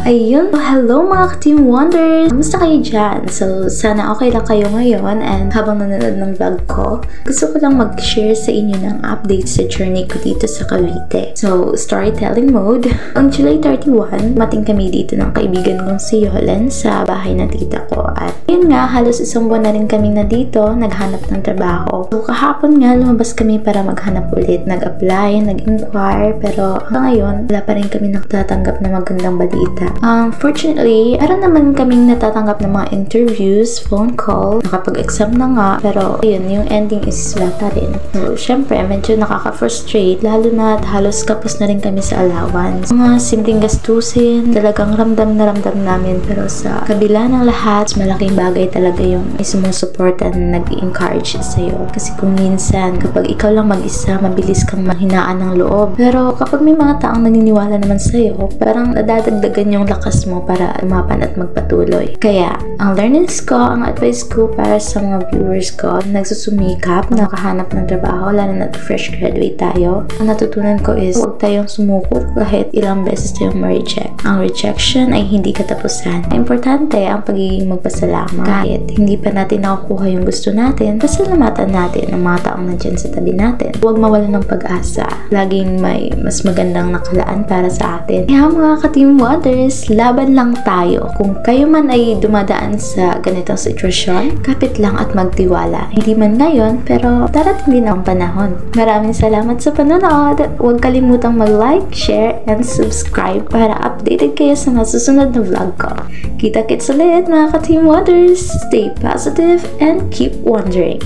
Ayun, hello mga ka-Team Wonders! Kamusta kayo dyan? So, sana okay lang kayo ngayon and habang nanonood ng vlog ko, gusto ko lang mag-share sa inyo ng update sa journey ko dito sa Cavite. So, storytelling mode. Ang July 31, mating kami dito ng kaibigan kong si Yolen sa bahay ng tita ko. At yun nga, halos isang buwan na rin kami na dito, naghanap ng trabaho. So, kahapon nga, lumabas kami para maghanap ulit. Nag-apply, nag-inquire, pero hanggang ngayon, wala pa rin kami natatanggap na magandang balita. Fortunately, meron naman kaming natatanggap ng mga interviews, phone call, nakapag-exam na nga, pero ayun, yung ending is wala pa rin. So, syempre, medyo nakaka-frustrate, lalo na halos kapos na rin kami sa allowance. Mga simpleng gastusin, talagang ramdam na ramdam namin, pero sa kabila ng lahat, malaking bagay talaga yung sumusuporta na nag-encourage sa'yo. Kasi kung minsan, kapag ikaw lang mag-isa, mabilis kang mahinaan ng loob. Pero kapag may mga taong naniniwala naman sa'yo, parang nadadagdagan yung lakas mo para umapan at magpatuloy. Kaya, ang learnings ko, ang advice ko para sa mga viewers ko, nagsusumikap, nakahanap ng trabaho, lalo na fresh graduate tayo. Ang natutunan ko is, huwag tayong sumuko kahit ilang beses tayong ma-reject. Ang rejection ay hindi katapusan. Importante ang pagiging magpasalamat. Kahit hindi pa natin nakukuha yung gusto natin, pasalamatan natin ang mga taong nandyan sa tabi natin. Huwag mawala ng pag-asa. Laging may mas magandang nakalaan para sa atin. Kaya mga ka-Team Wonders, laban lang tayo. Kung kayo man ay dumadaan sa ganitong sitwasyon, kapit lang at magtiwala. Hindi man ngayon, pero darating din ang panahon. Maraming salamat sa panonood. Huwag kalimutang mag-like, share, and subscribe para updated kayo sa mga susunod na vlog ko. Kita-kits ulit mga ka-Team Wonders. Stay positive and keep wondering.